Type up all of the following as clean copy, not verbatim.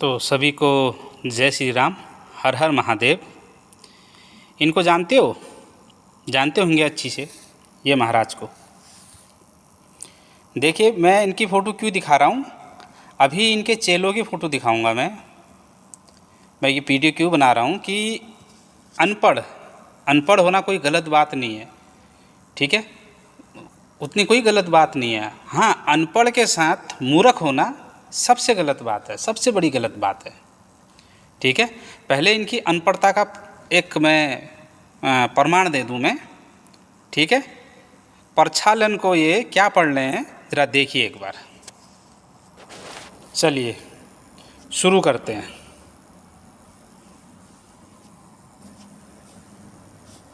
तो सभी को जय श्री राम, हर हर महादेव। इनको जानते हो? जानते होंगे अच्छी से ये महाराज को। देखिए, मैं इनकी फ़ोटो क्यों दिखा रहा हूँ, अभी इनके चेलों की फ़ोटो दिखाऊंगा। मैं ये वीडियो क्यों बना रहा हूँ कि अनपढ़ होना कोई गलत बात नहीं है, ठीक है, उतनी कोई गलत बात नहीं है। हाँ, अनपढ़ के साथ मूर्ख होना सबसे गलत बात है, सबसे बड़ी गलत बात है, ठीक है। पहले इनकी अनपढ़ता का एक मैं प्रमाण दे दूं मैं, ठीक है। प्रक्षालन को ये क्या पढ़ रहे हैं ज़रा देखिए एक बार। चलिए शुरू करते हैं।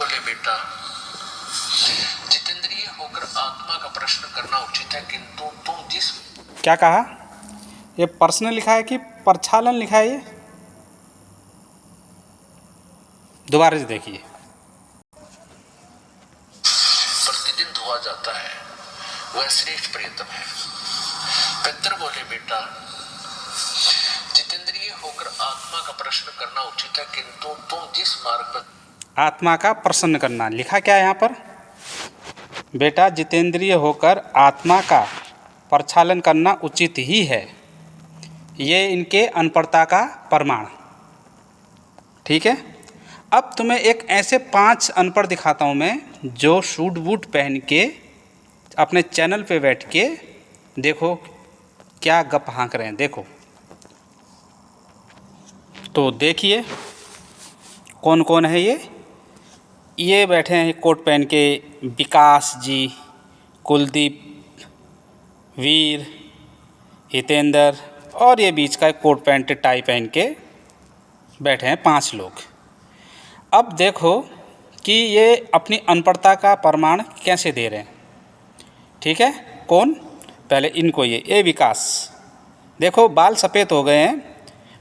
बोले बेटा, जितेंद्रिय होकर आत्मा का प्रश्न करना उचित है, किंतु तुम जिस क्या कहा? ये प्रश्न लिखा है कि प्रक्षालन लिखा है? ये दोबारा से देखिए। प्रतिदिन धोआ जाता है वह श्रेष्ठ प्रियतम है। पितर बोले बेटा, जितेंद्रिय होकर आत्मा का प्रश्न करना उचित है, किंतु तुम जिस मार्ग पर आत्मा का प्रश्न करना लिखा क्या है यहाँ पर? बेटा, जितेंद्रिय होकर आत्मा का प्रक्षालन करना उचित ही है। ये इनके अनपढ़ता का प्रमाण, ठीक है। अब तुम्हें एक ऐसे 5 अनपढ़ दिखाता हूँ मैं, जो सूट बूट पहन के अपने चैनल पे बैठ के देखो क्या गप हाँक रहे हैं। देखो तो देखिए कौन कौन है ये बैठे हैं कोट पहन के। विकास जी, कुलदीप, वीर, हितेंद्र और ये बीच का कोट पैंट टाई पहन के बैठे हैं 5 लोग। अब देखो कि ये अपनी अनपढ़ता का प्रमाण कैसे दे रहे हैं, ठीक है। कौन? पहले इनको ये विकास, देखो बाल सफ़ेद हो गए हैं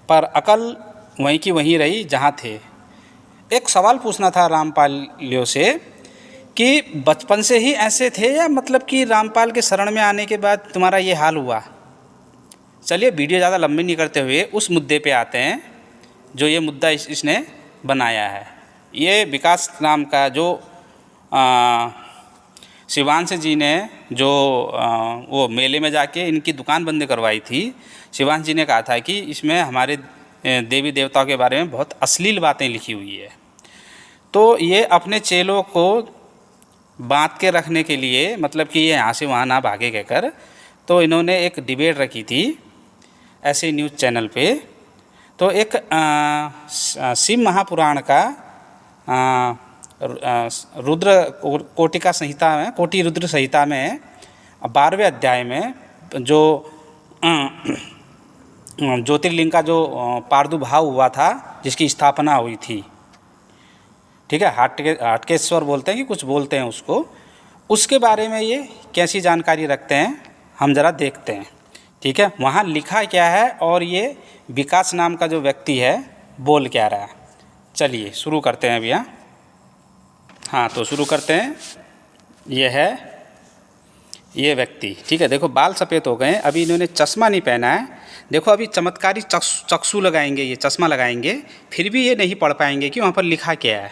पर अकल वहीं की वहीं रही जहाँ थे। एक सवाल पूछना था रामपाल लियो से कि बचपन से ही ऐसे थे या मतलब कि रामपाल के शरण में आने के बाद तुम्हारा ये हाल हुआ? चलिए वीडियो ज़्यादा लंबी नहीं करते हुए उस मुद्दे पे आते हैं जो ये मुद्दा इसने बनाया है। ये विकास नाम का जो शिवांश जी ने जो वो मेले में जाके इनकी दुकान बंद करवाई थी, शिवांश जी ने कहा था कि इसमें हमारे देवी देवताओं के बारे में बहुत अश्लील बातें लिखी हुई है। तो ये अपने चेलों को बांध के रखने के लिए, मतलब कि ये यहाँ से वहाँ ना भागे कहकर, तो इन्होंने एक डिबेट रखी थी ऐसे न्यूज़ चैनल पे। तो एक शिव महापुराण का रुद्र कोटिका संहिता में, कोटि रुद्र संहिता में 12वें अध्याय में जो ज्योतिर्लिंग का जो प्रादुर्भाव हुआ था, जिसकी स्थापना हुई थी, ठीक है, हाटकेश्वर बोलते हैं कि कुछ बोलते हैं उसको, उसके बारे में ये कैसी जानकारी रखते हैं हम ज़रा देखते हैं, ठीक है। वहाँ लिखा क्या है और ये विकास नाम का जो व्यक्ति है बोल क्या रहा है। चलिए शुरू करते हैं भैया। हाँ, तो शुरू करते हैं। ये है ये व्यक्ति, ठीक है। देखो बाल सफ़ेद हो गए हैं, अभी इन्होंने चश्मा नहीं पहना है। देखो अभी चमत्कारी चक्षु लगाएंगे, ये चश्मा लगाएंगे, फिर भी ये नहीं पढ़ पाएंगे कि वहाँ पर लिखा क्या है,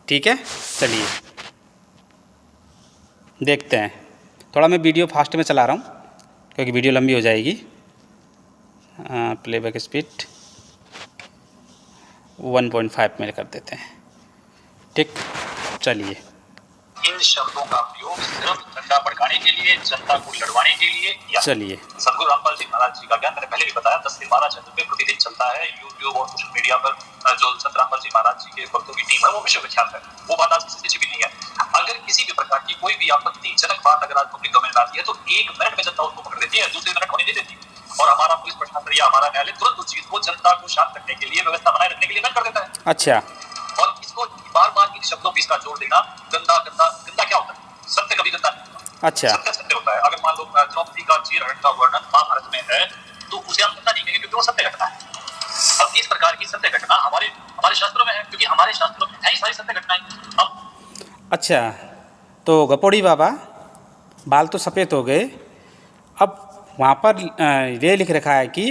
ठीक है। चलिए देखते हैं। थोड़ा मैं वीडियो फास्ट में चला रहा हूँ क्योंकि वीडियो लंबी हो जाएगी। प्लेबैक स्पीड 1.5 में कर देते हैं, ठीक। चलिए, इन शब्दों का प्रयोग सिर्फ झंडा भड़काने के लिए, जनता को लड़वाने के लिए या चलिए। सदगुरु रामपाल जी महाराज जी का ज्ञान मैंने पहले भी बताया 10 से 12 चैनल पे प्रतिदिन चलता है। यूट्यूब और सोशल मीडिया पर जो संत रामपाल जी महाराज जी के भक्तों की टीम है वो विश्वविख्यात है। वो बात आज किसी से छिपी नहीं है। अगर किसी भी प्रकार की कोई भी आपत्तिजनक बात अगर आज पब्लिक डोमेन में आती है तो 1 मिनट में जनता उसको पकड़ लेती है, दूसरे मिनट होने नहीं देती। और हमारा पुलिस प्रशासन या हमारा न्यायालय तुरंत उस चीज को जनता को शांत रखने के लिए, व्यवस्था बनाए रखने के लिए कर देता है। अच्छा। और इसको बार बार इन शब्दों पे इसका जोर देना, गंदा गंदा गंदा क्या होता है? सत्य कभी गंदा नहीं होता। अच्छा। सत्य सत्य होता है। अगर मान लो द्रौपदी का चीरहरण का वर्णन महाभारत में है तो उसे आप गंदा नहीं कहेंगे क्योंकि वो सत्य घटना है। अब इस प्रकार की सत्य घटना हमारे शास्त्रों में है, क्योंकि हमारे शास्त्रों में है ही सारी सत्य घटनाएं। अब अच्छा, तो गपोड़ी बाबा बाल तो सफ़ेद हो गए, अब वहाँ पर ये लिख रखा है कि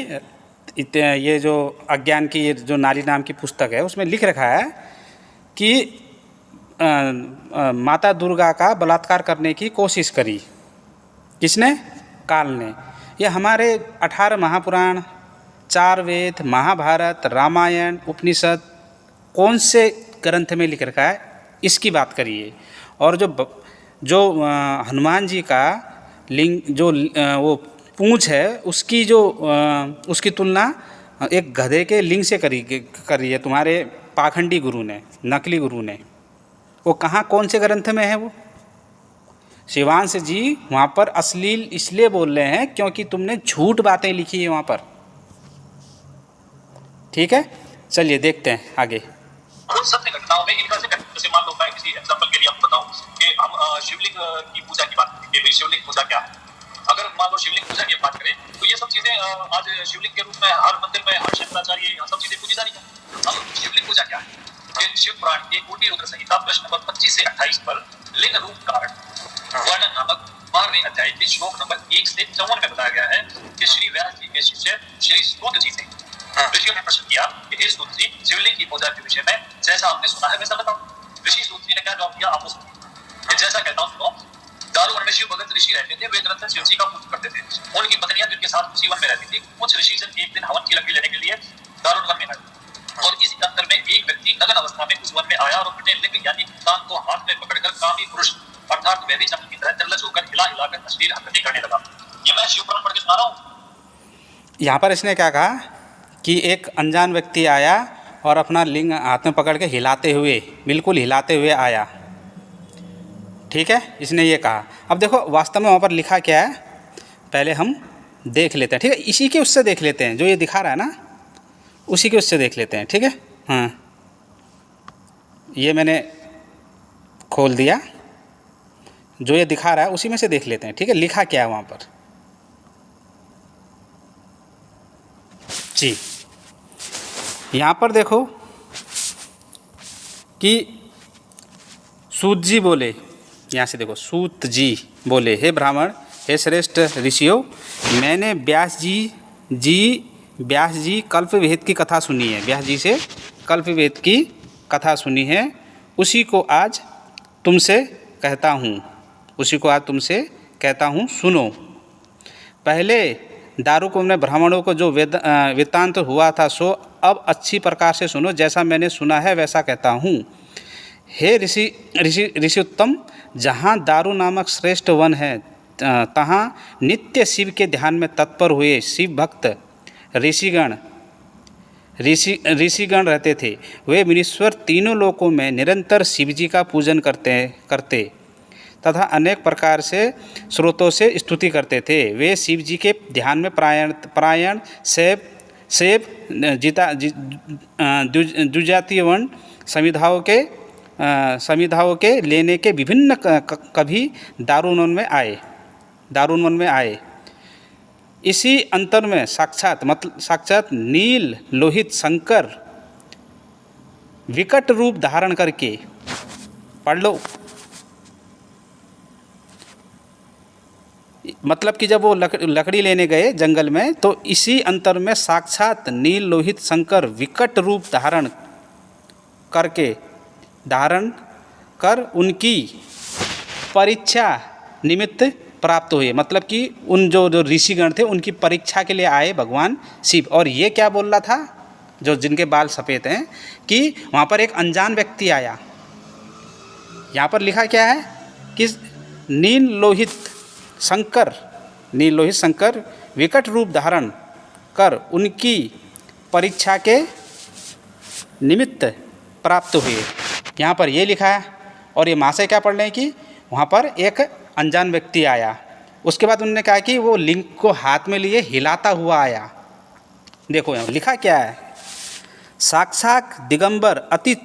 ये जो अज्ञान की ये जो नारी नाम की पुस्तक है उसमें लिख रखा है कि माता दुर्गा का बलात्कार करने की कोशिश करी। किसने? काल ने। ये हमारे 18 महापुराण, 4 वेद, महाभारत, रामायण, उपनिषद कौन से ग्रंथ में लिख रखा है इसकी बात करिए। और जो हनुमान जी का लिंग जो वो पूंछ है उसकी उसकी तुलना एक गधे के लिंग से करी है तुम्हारे पाखंडी गुरु ने, नकली गुरु ने। वो कहाँ कौन से ग्रंथ में है? वो शिवांश जी वहाँ पर अश्लील इसलिए बोल रहे हैं क्योंकि तुमने झूठ बातें लिखी है वहाँ पर। ठीक है, चलिए देखते हैं आगे। उन सत्य घटनाओं में इनका से जैसे मान लो मैं किसी एग्जांपल के लिए आपको बताऊं कि हम शिवलिंग की पूजा की बात करें कि शिवलिंग पूजा क्या है। अगर मान लो शिवलिंग पूजा की बात करें तो ये सब चीजें आज शिवलिंग के रूप में हर मंदिर में हर शंकराचार्य ये सब चीजें पूजी जा रही है। अब शिवलिंग पूजा क्या है? शिव पुराण के कोटि रुद्र संहिता प्रश्न नंबर 25 से 28 पर लिंग रूप कारण वर्णन नामक 12वें अध्याय के श्लोक नंबर 1 से 54 में बताया गया है कि श्री व्यास जी के शिष्य श्री सूत जी से ऋषियों ने प्रश्न किया कि हे सूत जी, शिवलिंग की पूजा के विषय में जैसा आपने सुना है वैसा बताओ। ऋषि सूत जी ने क्या जवाब दिया आपको सुनिए। जैसा कहता हूँ सुनो। दारुवन में शिव भगत ऋषि रहते थे, वे निरंतर शिव जी का पूजा करते थे। उनकी पत्नियां जिनके साथ उसी वन में रहती थी। कुछ ऋषि जन एक दिन हवन की लकड़ी लेने के लिए दारुण वन में आए और इसी अंतर में एक व्यक्ति नग्न अवस्था में उस वन में आया और अपने लिंग यानी कान को हाथ में पकड़कर कामी पुरुष अर्थात वैदी चमन की तरह निर्लज होकर हिला हिलाकर अश्लील हरकतें करने लगा। ये मैं शिव पुराण पढ़ के सुना रहा हूँ। यहाँ पर इसने क्या कहा कि एक अनजान व्यक्ति आया और अपना लिंग हाथ में पकड़ के हिलाते हुए, बिल्कुल हिलाते हुए आया। ठीक है, इसने ये कहा। अब देखो वास्तव में वहाँ पर लिखा क्या है पहले हम देख लेते हैं। ठीक है, इसी के उससे देख लेते हैं जो ये दिखा रहा है ना, उसी के उससे देख लेते हैं। ठीक है, हाँ, ये मैंने खोल दिया, जो ये दिखा रहा है उसी में से देख लेते हैं। ठीक है, लिखा क्या है वहाँ पर जी। यहाँ पर देखो कि सूत जी बोले, यहाँ से देखो, सूत जी बोले, हे ब्राह्मण, हे श्रेष्ठ ऋषियों, मैंने व्यास जी कल्पवेद की कथा सुनी है। व्यास जी से कल्पवेद की कथा सुनी है, उसी को आज तुमसे कहता हूँ, सुनो। पहले दारुकुंभ में ब्राह्मणों को जो वृत्तांत हुआ था सो अब अच्छी प्रकार से सुनो। जैसा मैंने सुना है वैसा कहता हूँ। हे ऋषियोत्तम, जहाँ दारू नामक श्रेष्ठ वन है तहाँ नित्य शिव के ध्यान में तत्पर हुए शिव भक्त ऋषिगण रहते थे। वे मुनीश्वर तीनों लोकों में निरंतर शिव जी का पूजन करते तथा अनेक प्रकार से स्रोतों से स्तुति करते थे। वे शिव जी के ध्यान में प्रायण सेव द्विजातीय वर्ण समिधाओं के लेने के विभिन्न कभी दारुण वन में आए। इसी अंतर में साक्षात नील लोहित शंकर विकट रूप धारण करके, पढ़ लो, मतलब कि जब वो लकड़ी लेने गए जंगल में तो इसी अंतर में साक्षात नील लोहित शंकर विकट रूप धारण कर उनकी परीक्षा निमित्त प्राप्त हुए। मतलब कि उन जो ऋषिगण थे उनकी परीक्षा के लिए आए भगवान शिव। और ये क्या बोल रहा था, जो जिनके बाल सफ़ेद हैं, कि वहाँ पर एक अनजान व्यक्ति आया। यहाँ पर लिखा क्या है कि नील लोहित शंकर विकट रूप धारण कर उनकी परीक्षा के निमित्त प्राप्त हुए। यहाँ पर ये लिखा है। और ये महाशय क्या पढ़ रहे हैं कि वहाँ पर एक अनजान व्यक्ति आया। उसके बाद उन्होंने कहा कि वो लिंग को हाथ में लिए हिलाता हुआ आया। देखो यहाँ लिखा क्या है, साक्षात दिगंबर अति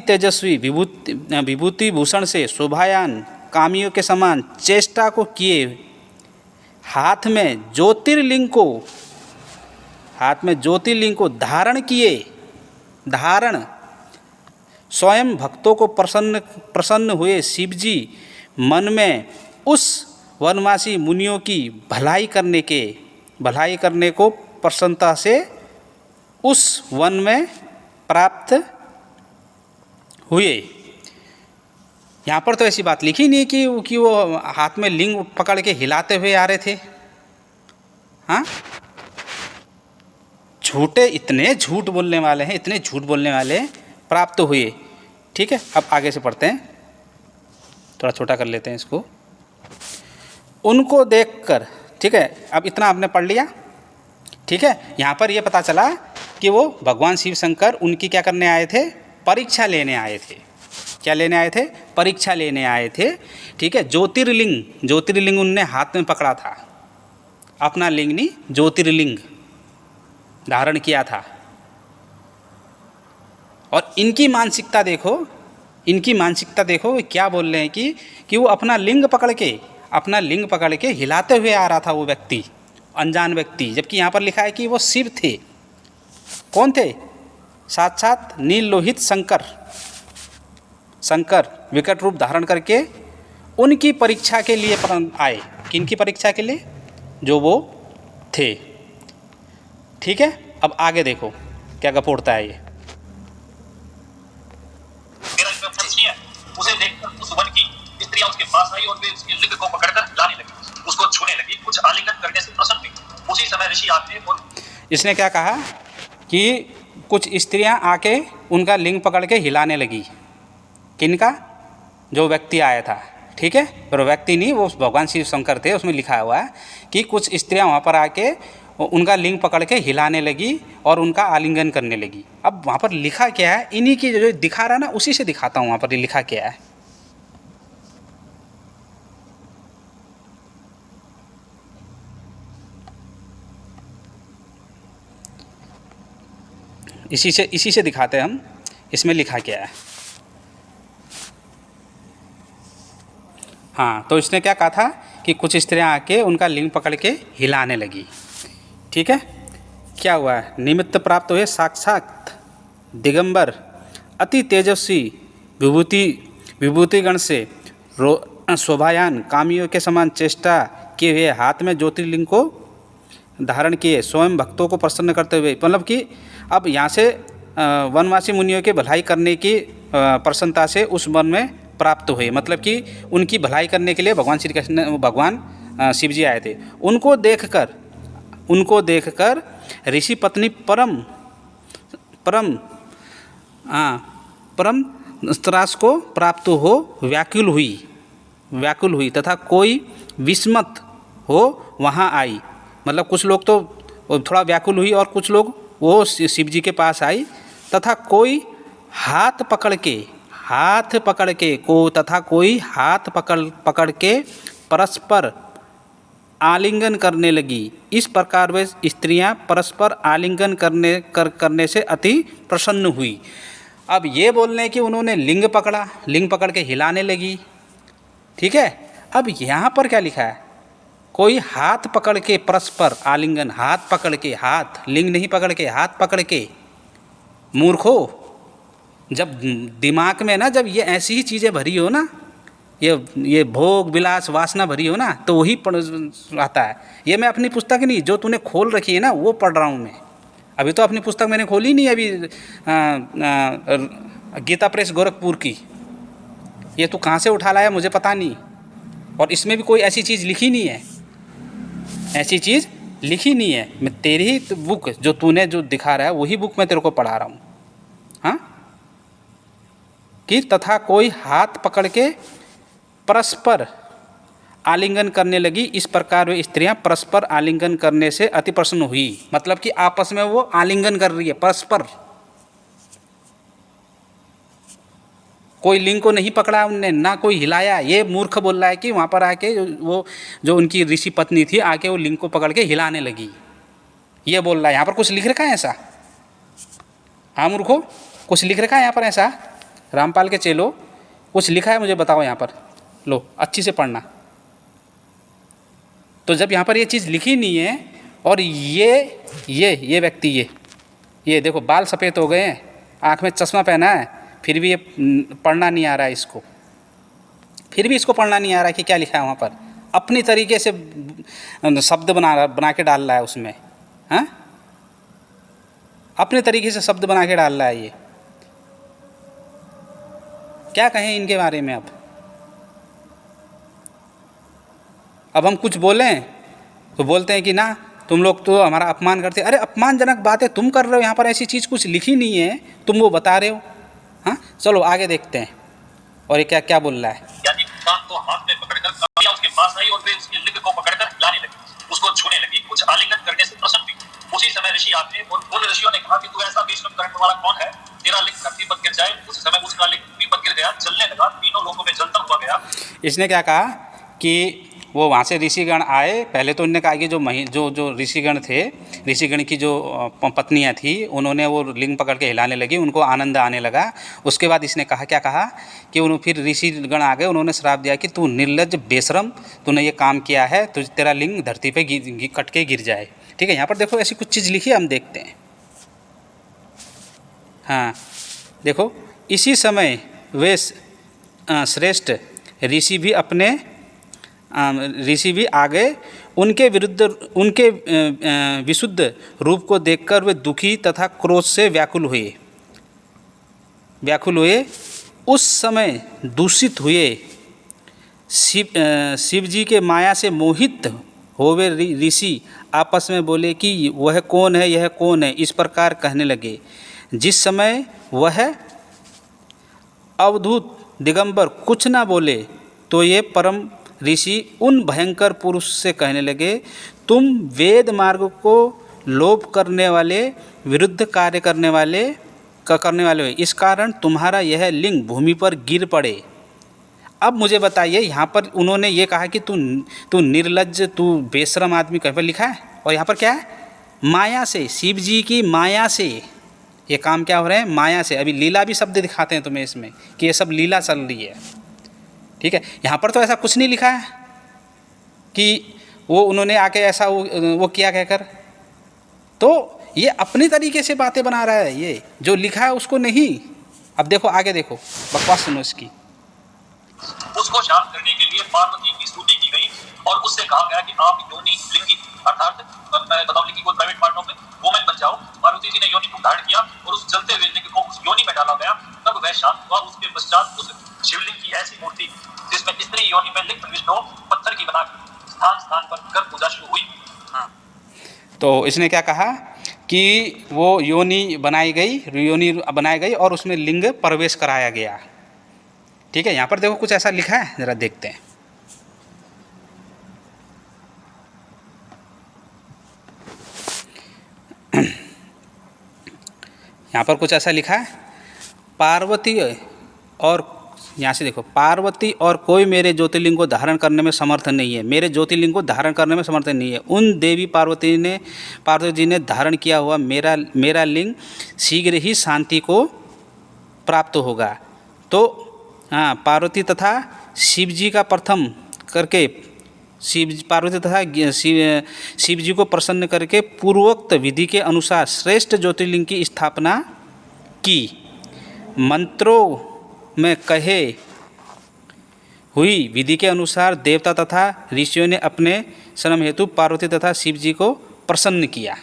तेजस्वी विभूति भूषण से शोभायान कामियों के समान चेष्टा को किए, हाथ में ज्योतिर्लिंग को धारण स्वयं भक्तों को प्रसन्न हुए शिवजी मन में उस वनवासी मुनियों की भलाई करने को प्रसन्नता से उस वन में प्राप्त हुए। यहाँ पर तो ऐसी बात लिखी नहीं कि वो हाथ में लिंग पकड़ के हिलाते हुए आ रहे थे। हाँ, इतने झूठ बोलने वाले प्राप्त हुए। ठीक है, अब आगे से पढ़ते हैं, थोड़ा छोटा कर लेते हैं इसको। उनको देखकर, ठीक है, अब इतना आपने पढ़ लिया। ठीक है, यहाँ पर ये पता चला कि वो भगवान शिव शंकर उनकी क्या करने आए थे, परीक्षा लेने आए थे। क्या लेने आए थे? परीक्षा लेने आए थे। ठीक है, ज्योतिर्लिंग उनने हाथ में पकड़ा था, अपना लिंग नहीं, ज्योतिर्लिंग धारण किया था। और इनकी मानसिकता देखो, क्या बोल रहे हैं कि वो अपना लिंग पकड़ के हिलाते हुए आ रहा था वो व्यक्ति, अनजान व्यक्ति, जबकि यहाँ पर लिखा है कि वो शिव थे। कौन थे? साक्षात नील लोहित शंकर विकट रूप धारण करके उनकी परीक्षा के लिए आए। किनकी परीक्षा के लिए? जो वो थे। ठीक है, अब आगे देखो क्या गपोड़ता है ये। उसे देखकर उस वन की स्त्रियां उसके पास आई और वे उसके लिंग को पकड़कर लाने लगी, उसको छूने लगी, कुछ आलिंगन करने से प्रसन्न हुई। उसी समय ऋषि आते और इसने क्या कहा कि कुछ स्त्रियां आके उनका लिंग पकड़ के हिलाने लगी। किनका? जो व्यक्ति आया था। ठीक है, पर व्यक्ति नहीं, वो भगवान शिव शंकर थे। उसमें लिखा हुआ है कि कुछ स्त्रियां वहाँ पर आके उनका लिंग पकड़ के हिलाने लगी और उनका आलिंगन करने लगी। अब वहाँ पर लिखा क्या है, इन्हीं की जो दिखा रहा ना, उसी से दिखाता हूँ वहाँ पर लिखा क्या है। इसी से दिखाते हैं हम, इसमें लिखा क्या है। हाँ, तो इसने क्या कहा था कि कुछ स्त्रियां आके उनका लिंग पकड़ के हिलाने लगी। ठीक है, क्या हुआ है? निमित्त प्राप्त हुए साक्षात दिगंबर अति तेजस्वी विभूतिगण से शोभायान कामियों के समान चेष्टा किए हुए हाथ में ज्योतिर्लिंग को धारण किए, स्वयं भक्तों को प्रसन्न करते हुए। मतलब कि अब यहाँ से वनवासी मुनियों के भलाई करने की प्रसन्नता से उस वन में प्राप्त हुए। मतलब कि उनकी भलाई करने के लिए भगवान शिव जी आए थे। उनको देखकर ऋषि पत्नी परम त्रास को प्राप्त हो व्याकुल हुई तथा कोई विस्मत हो वहाँ आई। मतलब कुछ लोग तो थोड़ा व्याकुल हुई और कुछ लोग वो शिव जी के पास आई। तथा कोई हाथ पकड़ के परस्पर आलिंगन करने लगी। इस प्रकार वे स्त्रियां परस्पर आलिंगन करने से अति प्रसन्न हुई। अब ये बोल रहे हैं कि उन्होंने लिंग पकड़ के हिलाने लगी। ठीक है, अब यहाँ पर क्या लिखा है? कोई हाथ पकड़ के परस्पर आलिंगन, हाथ लिंग नहीं पकड़ के, हाथ पकड़ के। मूर्खो, जब दिमाग में ना, जब ये ऐसी ही चीज़ें भरी हो ना, ये भोग विलास वासना भरी हो ना, तो वही आता है। ये मैं अपनी पुस्तक नहीं, जो तूने खोल रखी है ना, वो पढ़ रहा हूँ मैं। अभी तो अपनी पुस्तक मैंने खोली नहीं, अभी गीता प्रेस गोरखपुर की। ये तू कहाँ से उठा लाया मुझे पता नहीं। और इसमें भी कोई ऐसी चीज़ लिखी नहीं है, मैं तेरी ही बुक जो तूने जो दिखा रहा है वही बुक मैं तेरे को पढ़ा रहा हूँ। हाँ, कि तथा कोई हाथ पकड़ के परस्पर आलिंगन करने लगी। इस प्रकार वे स्त्रियां परस्पर आलिंगन करने से अति प्रसन्न हुई। मतलब कि आपस में वो आलिंगन कर रही है परस्पर। कोई लिंग को नहीं पकड़ा उनने, ना कोई हिलाया। ये मूर्ख बोल रहा है कि वहाँ पर आके जो उनकी ऋषि पत्नी थी, आके वो लिंग को पकड़ के हिलाने लगी। ये बोल रहा है। यहाँ पर कुछ लिख रखा है ऐसा? हाँ मूर्खो, कुछ लिख रखा है यहाँ पर ऐसा? रामपाल के चेलो, कुछ लिखा है मुझे बताओ यहाँ पर। लो अच्छी से पढ़ना। तो जब यहाँ पर ये चीज़ लिखी नहीं है, और ये व्यक्ति ये देखो बाल सफ़ेद हो गए हैं, आँख में चश्मा पहना है, फिर भी ये पढ़ना नहीं आ रहा है इसको। फिर भी इसको पढ़ना नहीं आ रहा है कि क्या लिखा है वहाँ पर। अपनी तरीके से शब्द बना के डाल रहा है उसमें, हाँ, अपने तरीके से शब्द बना के डाल रहा है ये। क्या कहें इनके बारे में अब हम कुछ बोलें तो बोलते हैं कि ना तुम लोग तो हमारा अपमान करते। अरे अपमानजनक बातें तुम कर रहे हो, यहाँ पर ऐसी चीज़ कुछ लिखी नहीं है, तुम वो बता रहे हो। हाँ, चलो आगे देखते हैं और ये क्या क्या बोल रहा है। यानी कान को हाथ में पकड़कर कविया उसके पास आई और वे उसकी लिंग को पकड़कर हिलाने लगी, उसको छूने लगी, कुछ आलिंगन करने से प्रसन्न हुई। उसी समय ऋषि आते और उन ऋषियों ने कहा कि तू ऐसा बेशरम करने वाला कौन है, तेरा लिंग धरती पर गिर जाए। उस समय उसका लिंग भूमि पर गिर गया, जलने लगा, तीनों लोगों में जलता हुआ गया। इसने क्या कहा कि वो वहाँ से ऋषिगण आए। पहले तो उन्होंने कहा कि जो ऋषिगण थे, ऋषिगण की जो पत्नियाँ थी, उन्होंने वो लिंग पकड़ के हिलाने लगी, उनको आनंद आने लगा। उसके बाद इसने कहा, क्या कहा कि फिर ऋषिगण आ गए, उन्होंने श्राप दिया कि तू निर्लज्ज बेशरम, तूने ये काम किया है, तो तेरा लिंग धरती पे कट के गिर जाए। ठीक है, यहाँ पर देखो ऐसी कुछ चीज़ लिखी है, हम देखते हैं। हाँ देखो, इसी समय वे श्रेष्ठ ऋषि भी आगे उनके विशुद्ध रूप को देखकर वे दुखी तथा क्रोध से व्याकुल हुए। उस समय दूषित हुए शिव जी के माया से मोहित होवे ऋषि आपस में बोले कि वह कौन है, यह कौन है, इस प्रकार कहने लगे। जिस समय वह अवधूत दिगंबर कुछ न बोले तो ये परम ऋषि उन भयंकर पुरुष से कहने लगे, तुम वेद मार्ग को लोप करने वाले, विरुद्ध कार्य करने वाले हो, इस कारण तुम्हारा यह लिंग भूमि पर गिर पड़े। अब मुझे बताइए, यहाँ पर उन्होंने ये कहा कि तू निर्लज्ज, तू बेशरम आदमी, कहीं पर लिखा है? और यहाँ पर क्या है? माया से, शिव जी की माया से ये काम क्या हो रहे हैं? माया से। अभी लीला भी शब्द दिखाते हैं तुम्हें इसमें कि ये सब लीला चल रही है। ठीक है, यहाँ पर तो ऐसा कुछ नहीं लिखा है कि वो उन्होंने आके ऐसा वो किया कहकर। तो ये अपनी तरीके से बातें बना रहा है, ये जो लिखा है उसको नहीं। अब देखो आगे, देखो बकवास सुनो इसकी। उसको शांत करने के लिए पार्वती की स्तुति की गई और उससे कहा गया कि आप योनि लिंगी, अर्थात बताओ लिंगी को प्राइवेट पार्टों में वुमेन बन जाओ। पार्वती जी ने योनि को धारण किया और उस जलते हुए लिंग को उस योनि में डाला गया। तब वह शांत हुआ। उसके पश्चात उस शिवलिंग की ऐसी मूर्ति जिसमें स्त्री योनि में लिंग प्रविष्ट हो, पत्थर की बना स्थान स्थान पर कर पूजा शुरू हुई। तो इसने क्या कहा कि वो योनि बनाई गई और उसमें लिंग प्रवेश कराया गया। ठीक है, यहाँ पर देखो कुछ ऐसा लिखा है, जरा देखते हैं। यहाँ पर कुछ ऐसा लिखा है, पार्वती और यहाँ से देखो, पार्वती और कोई मेरे ज्योतिर्लिंग को धारण करने में समर्थ नहीं है, मेरे ज्योतिर्लिंग को धारण करने में समर्थ नहीं है। उन देवी पार्वती जी ने धारण किया हुआ मेरा लिंग शीघ्र ही शांति को प्राप्त होगा। तो हाँ, पार्वती तथा शिव जी का प्रथम करके पार्वती तथा शिव जी को प्रसन्न करके पूर्वोक्त विधि के अनुसार श्रेष्ठ ज्योतिर्लिंग की स्थापना की। मंत्रों में कहे हुई विधि के अनुसार देवता तथा ऋषियों ने अपने श्रम हेतु पार्वती तथा शिव जी को प्रसन्न किया।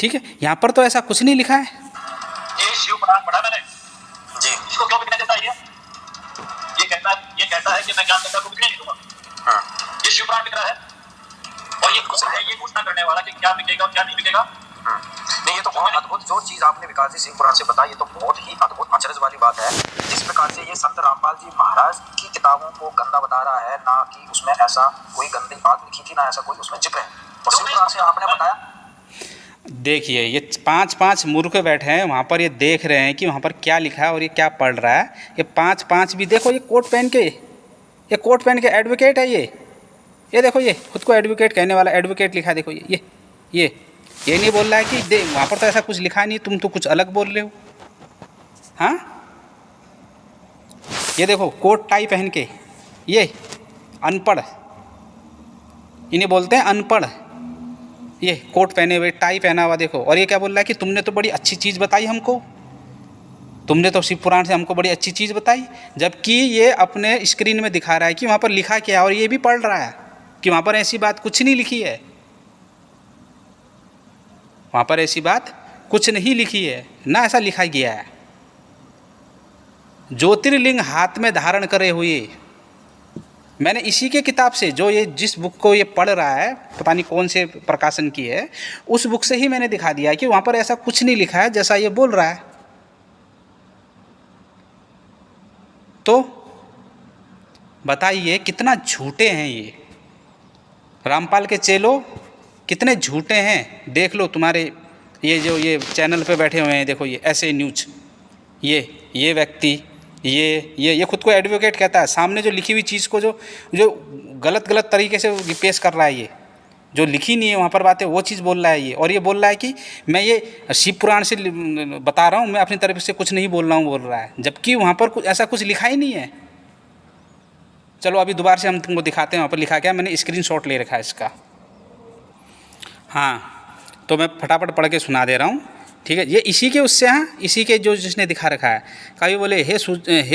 ठीक है, यहाँ पर तो ऐसा कुछ नहीं लिखा है। ये शिव पुराण पढ़ा मैंने जी, इसको क्यों बिकने देता है? ये कहता है कि मैं ज्ञान को बिकने नहीं दूंगा। ये शिव पुराण बिक रहा है और ये घोषणा करने वाला कि क्या बिकेगा और क्या नहीं बिकेगा। नहीं, ये तो बहुत अद्भुत जो चीज आपने विकास जी सिंह पुराण से बताई, ये तो बहुत ही अद्भुत अचरज वाली बात है। जिस प्रकार से ये संत रामपाल जी महाराज की किताबों को गंदा बता रहा है, ना कि उसमें ऐसा कोई गंदी बात लिखी थी, ना ऐसा कोई उसमें जिक्र है। और सिंह पुराण से आपने बताया, देखिए ये पांच मूर्ख बैठे हैं वहाँ पर, ये देख रहे हैं कि वहाँ पर क्या लिखा है और ये क्या पढ़ रहा है। ये पांच भी देखो, ये कोट पहन के एडवोकेट है ये देखो, ये खुद को एडवोकेट कहने वाला एडवोकेट लिखा है। देखो ये नहीं बोल रहा है कि वहाँ पर तो ऐसा कुछ लिखा नहीं, तुम तो कुछ अलग बोल रहे हो। हाँ, ये देखो कोट टाई पहन के, ये अनपढ़, इन्हें बोलते हैं अनपढ़। ये कोट पहने हुए, टाई पहना हुआ, देखो। और ये क्या बोल रहा है कि तुमने तो बड़ी अच्छी चीज़ बताई हमको, तुमने तो शिव पुराण से हमको बड़ी अच्छी चीज़ बताई, जबकि ये अपने स्क्रीन में दिखा रहा है कि वहाँ पर लिखा क्या है और ये भी पढ़ रहा है। कि वहाँ पर ऐसी बात कुछ नहीं लिखी है, वहाँ पर ऐसी बात कुछ नहीं लिखी है, ना ऐसा लिखा गया है। ज्योतिर्लिंग हाथ में धारण करे हुए, मैंने इसी के किताब से, जो ये जिस बुक को ये पढ़ रहा है, पता नहीं कौन से प्रकाशन की है, उस बुक से ही मैंने दिखा दिया कि वहाँ पर ऐसा कुछ नहीं लिखा है जैसा ये बोल रहा है। तो बताइए कितना झूठे हैं ये रामपाल के चेलो, कितने झूठे हैं। देख लो तुम्हारे ये चैनल पे बैठे हुए हैं, देखो ये ऐसे न्यूज, ये व्यक्ति ये खुद को एडवोकेट कहता है, सामने जो लिखी हुई चीज़ को जो गलत तरीके से पेश कर रहा है, ये जो लिखी नहीं है वहाँ पर बातें, वो चीज़ बोल रहा है ये। और ये बोल रहा है कि मैं ये शिव पुराण से बता रहा हूँ, मैं अपनी तरफ से कुछ नहीं बोल रहा हूँ, बोल रहा है, जबकि वहाँ पर ऐसा कुछ लिखा ही नहीं है। चलो अभी दोबारा से हम तुमको दिखाते हैं वहाँ पर लिखा क्या, मैंने स्क्रीनशॉट ले रखा है इसका। हाँ, तो मैं फटाफट पढ़ के सुना दे रहा हूँ, ठीक है। ये इसी के उससे, हाँ, इसी के जो जिसने दिखा रखा है। कवि बोले, हे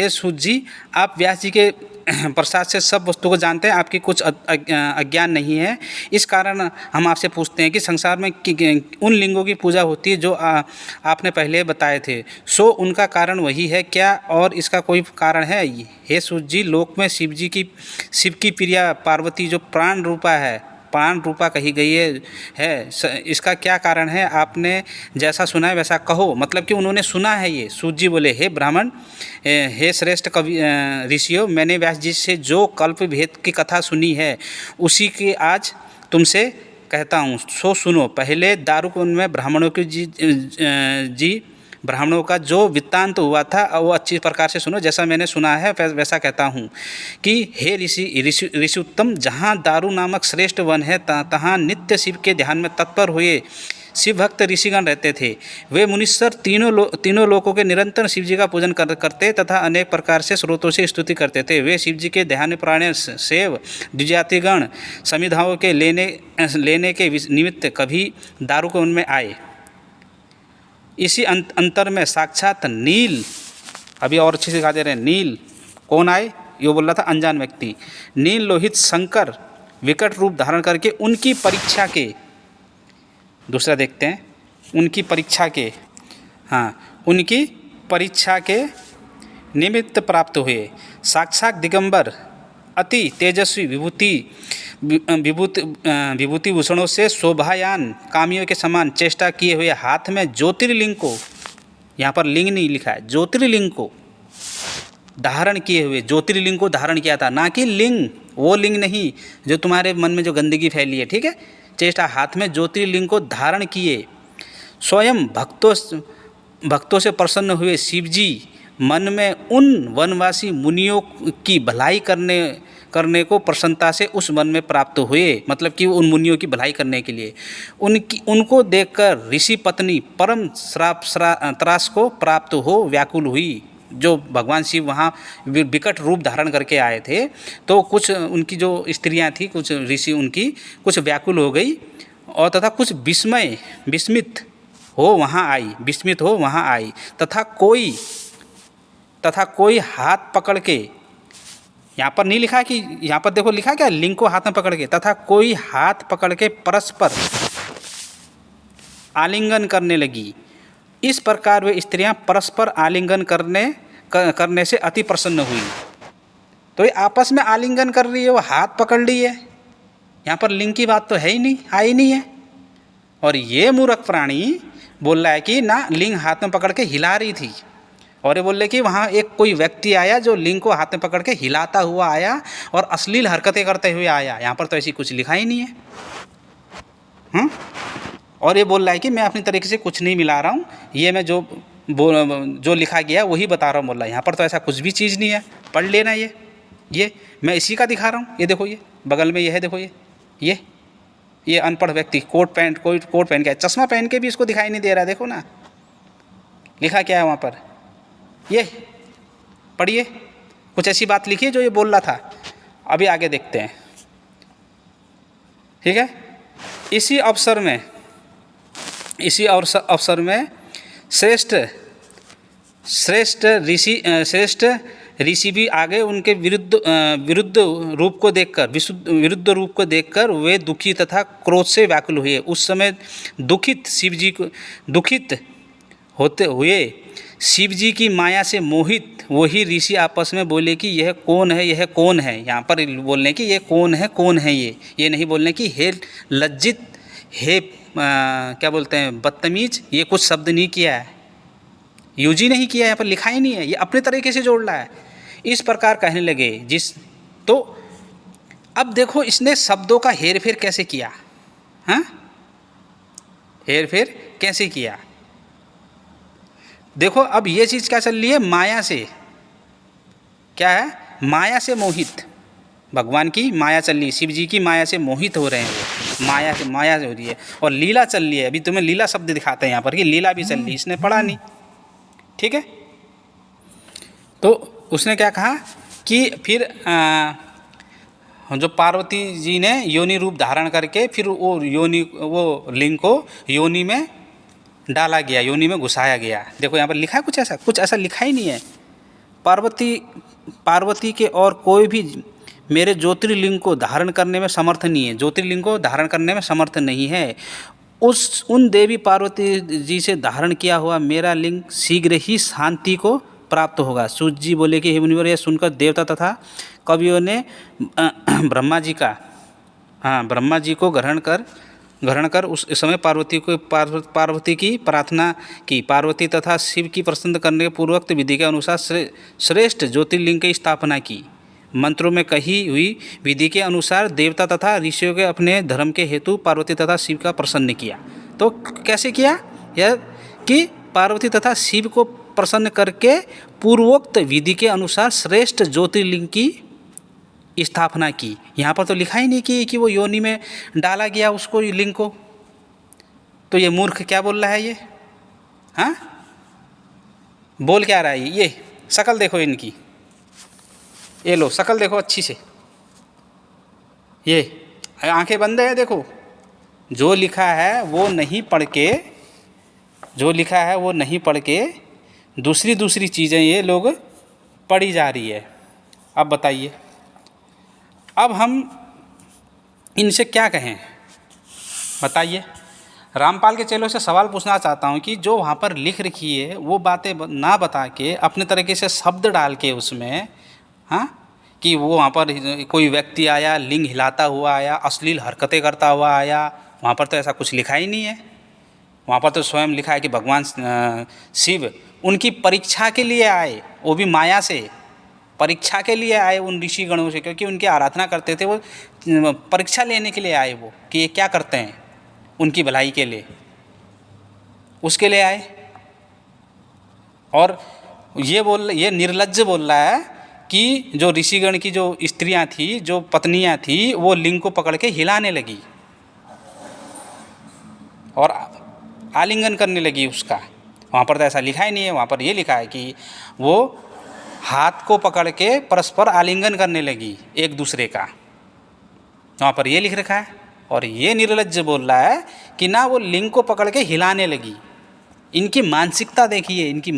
सूत जी, आप व्यास जी के प्रसाद से सब वस्तु को जानते हैं, आपकी कुछ अज्ञान नहीं है। इस कारण हम आपसे पूछते हैं कि संसार में उन लिंगों की पूजा होती है जो आपने पहले बताए थे, सो उनका कारण वही है क्या, और इसका कोई कारण है? हे सूत जी, लोक में शिव की प्रिया पार्वती जो प्राण रूपा कही गई है, इसका क्या कारण है? आपने जैसा सुना है वैसा कहो। मतलब कि उन्होंने सुना है ये। सूत जी बोले, हे ब्राह्मण, हे श्रेष्ठ कवि ऋषियों, मैंने व्यास जी से जो कल्प भेद की कथा सुनी है उसी की आज तुमसे कहता हूँ, सो सुनो। पहले दारुकुंड में ब्राह्मणों का जो वृत्तांत हुआ था वो अच्छी प्रकार से सुनो। जैसा मैंने सुना है वैसा कहता हूँ कि हे ऋषि उत्तम, जहाँ दारू नामक श्रेष्ठ वन है तहाँ नित्य शिव के ध्यान में तत्पर हुए शिव भक्त ऋषिगण रहते थे। वे मुनीश्वर तीनों लोकों के निरंतर शिव जी का पूजन करते तथा अनेक प्रकार से स्रोतों से स्तुति करते थे। वे शिव जी के ध्यान प्राण सेव द्विजातिगण समिधाओं के लेने के निमित्त कभी दारुकुंड में आए। इसी अंतर में साक्षात नील, अभी और अच्छे से दिखा दे रहे हैं, नील कौन आए? ये बोल रहा था अनजान व्यक्ति। नील लोहित शंकर विकट रूप धारण करके उनकी परीक्षा के, दूसरा देखते हैं, उनकी परीक्षा के निमित्त प्राप्त हुए। साक्षात दिगंबर अति तेजस्वी विभूति भूषणों से शोभायान कामियों के समान चेष्टा किए हुए हाथ में ज्योतिर्लिंग को, यहाँ पर लिंग नहीं लिखा है, ज्योतिर्लिंग को धारण किए हुए, ज्योतिर्लिंग को धारण किया था, ना कि लिंग, वो लिंग नहीं जो तुम्हारे मन में जो गंदगी फैली है, ठीक है। चेष्टा, हाथ में ज्योतिर्लिंग को धारण किए। स्वयं भक्तों से प्रसन्न हुए शिवजी मन में उन वनवासी मुनियों की भलाई करने को प्रसन्नता से उस मन में प्राप्त हुए। मतलब कि उन मुनियों की भलाई करने के लिए उनको देखकर ऋषि पत्नी परम त्रास को प्राप्त हो व्याकुल हुई। जो भगवान शिव वहाँ विकट रूप धारण करके आए थे, तो कुछ उनकी जो स्त्रियाँ थी, कुछ ऋषि उनकी कुछ व्याकुल हो गई और तथा कुछ विस्मित हो वहाँ आई तथा कोई हाथ पकड़ के, यहाँ पर नहीं लिखा कि, यहाँ पर देखो लिखा क्या, लिंग को हाथ में पकड़ के, तथा कोई हाथ पकड़ के परस्पर आलिंगन करने लगी। इस प्रकार वे स्त्रियां परस्पर आलिंगन करने से अति प्रसन्न हुई। तो ये आपस में आलिंगन कर रही है, वो हाथ पकड़ ली है, यहाँ पर लिंग की बात तो है ही नहीं, आई नहीं है। और ये मूर्ख प्राणी बोल रहा है कि ना, लिंग हाथ में पकड़ के हिला रही थी, और ये बोल रहे कि वहाँ एक कोई व्यक्ति आया जो लिंग को हाथ में पकड़ के हिलाता हुआ आया और अश्लील हरकतें करते हुए आया। यहाँ पर तो ऐसी कुछ लिखा ही नहीं है। और ये बोल रहा है कि मैं अपनी तरीके से कुछ नहीं मिला रहा हूँ, ये मैं जो लिखा गया वही बता रहा हूँ। बोल रहा है यहाँ पर तो ऐसा कुछ भी चीज़ नहीं है, पढ़ लेना। ये मैं इसी का दिखा रहा हूँ। ये देखो, ये बगल में ये है, देखो ये अनपढ़ व्यक्ति कोट पहन के, चश्मा पहन के भी इसको दिखाई नहीं दे रहा। देखो ना लिखा क्या है वहाँ पर, ये पढ़िए, कुछ ऐसी बात लिखी है जो ये बोल रहा था। अभी आगे देखते हैं, ठीक है। इसी अवसर ऋषि भी आगे उनके विरुद्ध रूप को देखकर, विरुद्ध रूप को देखकर वे दुखी तथा क्रोध से व्याकुल हुए। उस समय दुखित होते हुए शिव जी की माया से मोहित वही ऋषि आपस में बोले कि यह कौन है, यह कौन है। यहाँ पर बोलने कि ये कौन है ये नहीं बोलने कि हे लज्जित, हे क्या बोलते हैं, बदतमीज, ये कुछ शब्द नहीं किया है, यूज ही नहीं किया है, यहाँ पर लिखा ही नहीं है, ये अपने तरीके से जोड़ रहा है। इस प्रकार कहने लगे तो अब देखो इसने शब्दों का हेर फेर कैसे किया, हाँ, हेर फेर कैसे किया। देखो अब ये चीज़ क्या चल रही है, माया से, क्या है, माया से मोहित, भगवान की माया चल रही है, शिव जी की माया से मोहित हो रहे हैं, माया हो रही है और लीला चल रही है। अभी तुम्हें लीला शब्द दिखाते हैं यहाँ पर कि लीला भी चल रही है, इसने पढ़ा नहीं, ठीक है। तो उसने क्या कहा कि फिर जो पार्वती जी ने योनि रूप धारण करके फिर वो लिंग को योनि में डाला गया, योनि में घुसाया गया। देखो यहाँ पर लिखा है कुछ ऐसा लिखा ही नहीं है। पार्वती के और कोई भी मेरे ज्योतिर्लिंग को धारण करने में समर्थ नहीं है, ज्योतिर्लिंग को धारण करने में समर्थ नहीं है। उन देवी पार्वती जी से धारण किया हुआ मेरा लिंग शीघ्र ही शांति को प्राप्त होगा। सूत जी बोले कि हे मुनिवर, यह सुनकर देवता तथा कवियों ने ब्रह्मा जी को ग्रहण कर उस समय पार्वती की प्रार्थना की। पार्वती तथा शिव की प्रसन्न करने के पूर्वोक्त विधि के अनुसार श्रेष्ठ ज्योतिर्लिंग की स्थापना की। मंत्रों में कही हुई विधि के अनुसार देवता तथा ऋषियों के अपने धर्म के हेतु पार्वती तथा शिव का प्रसन्न किया। तो कैसे किया, यह कि पार्वती तथा शिव को प्रसन्न करके पूर्वोक्त विधि के अनुसार श्रेष्ठ ज्योतिर्लिंग की स्थापना की। यहाँ पर तो लिखा ही नहीं कि वो योनि में डाला गया उसको, लिंग को। तो ये मूर्ख क्या बोल रहा है ये, हाँ, बोल क्या रहा है ये। शकल देखो इनकी, ये लो शकल देखो अच्छी से, ये आंखें बंद है, देखो जो लिखा है वो नहीं पढ़ के दूसरी चीज़ें ये लोग पढ़ी जा रही है। अब बताइए, अब हम इनसे क्या कहें, बताइए। रामपाल के चेलों से सवाल पूछना चाहता हूँ कि जो वहाँ पर लिख रखी है वो बातें ना बता के अपने तरीके से शब्द डाल के उसमें, हाँ, कि वो वहाँ पर कोई व्यक्ति आया, लिंग हिलाता हुआ आया, अश्लील हरकतें करता हुआ आया, वहाँ पर तो ऐसा कुछ लिखा ही नहीं है। वहाँ पर तो स्वयं लिखा है कि भगवान शिव उनकी परीक्षा के लिए आए, वो भी माया से परीक्षा के लिए आए उन ऋषि गणों से, क्योंकि उनकी आराधना करते थे, वो परीक्षा लेने के लिए आए वो कि ये क्या करते हैं, उनकी भलाई के लिए, उसके लिए आए। और ये निर्लज्ज बोल रहा है कि जो ऋषिगण की जो स्त्रियां थी, जो पत्नियां थी, वो लिंग को पकड़ के हिलाने लगी और आलिंगन करने लगी उसका। वहाँ पर तो ऐसा लिखा ही नहीं है, वहाँ पर ये लिखा है कि वो हाथ को पकड़ के परस्पर आलिंगन करने लगी एक दूसरे का, वहाँ पर ये लिख रखा है। और ये निर्लज्ज बोल रहा है कि ना वो लिंग को पकड़ के हिलाने लगी। इनकी मानसिकता देखिए, इनकी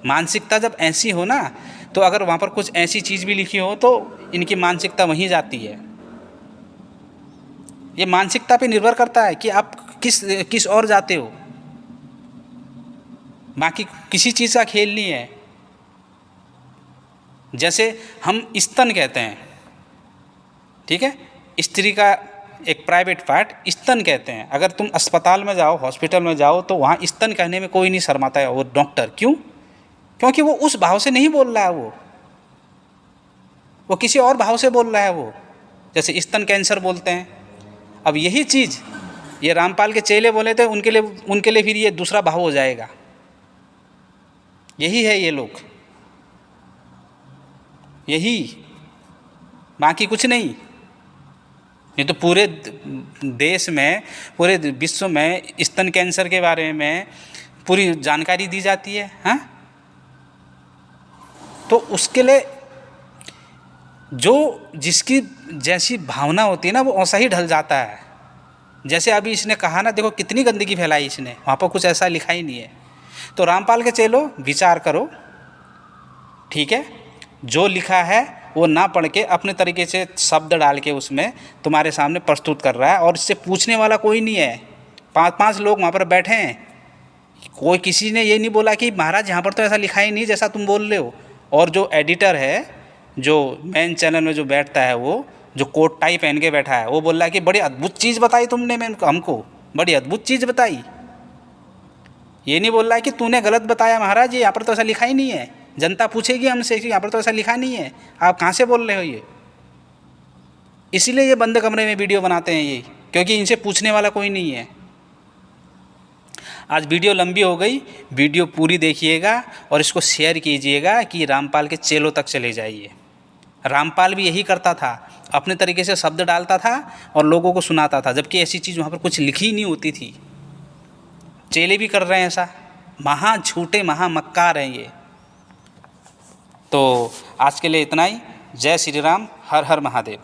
मानसिकता जब ऐसी हो ना, तो अगर वहाँ पर कुछ ऐसी चीज़ भी लिखी हो तो इनकी मानसिकता वहीं जाती है। ये मानसिकता पे निर्भर करता है कि आप किस ओर जाते हो, बाकी किसी चीज़ का खेल नहीं है। जैसे हम स्तन कहते हैं, ठीक है, स्त्री का एक प्राइवेट पार्ट स्तन कहते हैं। अगर तुम अस्पताल में जाओ, हॉस्पिटल में जाओ, तो वहाँ स्तन कहने में कोई नहीं शर्माता है वो डॉक्टर। क्यों? क्योंकि वो उस भाव से नहीं बोल रहा है, वो किसी और भाव से बोल रहा है वो। जैसे स्तन कैंसर बोलते हैं। अब यही चीज़ ये रामपाल के चेले बोले थे, उनके लिए फिर ये दूसरा भाव हो जाएगा। यही है ये लोग, यही, बाकी कुछ नहीं। ये तो पूरे देश में, पूरे विश्व में स्तन कैंसर के बारे में पूरी जानकारी दी जाती है, हाँ। तो उसके लिए जो जिसकी जैसी भावना होती है ना, वो ऐसा ही ढल जाता है। जैसे अभी इसने कहा ना, देखो कितनी गंदगी फैलाई इसने, वहाँ पर कुछ ऐसा लिखा ही नहीं है। तो रामपाल के चेलो विचार करो, ठीक है, जो लिखा है वो ना पढ़ के अपने तरीके से शब्द डाल के उसमें तुम्हारे सामने प्रस्तुत कर रहा है, और इससे पूछने वाला कोई नहीं है। 5-5 लोग वहाँ पर बैठे हैं, कोई किसी ने ये नहीं बोला कि महाराज यहाँ पर तो ऐसा लिखा ही नहीं जैसा तुम बोल रहे हो। और जो एडिटर है, जो मेन चैनल में जो बैठता है, वो जो कोट टाई पहन के बैठा है, वो बोल रहा है कि बड़ी अद्भुत चीज़ बताई तुमने हमको, बड़ी अद्भुत चीज़ बताई। ये नहीं बोल रहा है कि तूने गलत बताया महाराज, ये यहाँ पर तो ऐसा लिखा ही नहीं है। जनता पूछेगी हमसे कि यहाँ पर तो ऐसा लिखा नहीं है, आप कहाँ से बोल रहे हो ये। इसीलिए ये बंद कमरे में वीडियो बनाते हैं ये, क्योंकि इनसे पूछने वाला कोई नहीं है। आज वीडियो लंबी हो गई, वीडियो पूरी देखिएगा और इसको शेयर कीजिएगा कि रामपाल के चेलों तक चले जाइए। रामपाल भी यही करता था, अपने तरीके से शब्द डालता था और लोगों को सुनाता था, जबकि ऐसी चीज़ वहाँ पर कुछ लिखी नहीं होती थी। चेले भी कर रहे हैं ऐसा, महा झूठे महा मक्कार हैं ये। तो आज के लिए इतना ही। जय श्री राम, हर हर महादेव।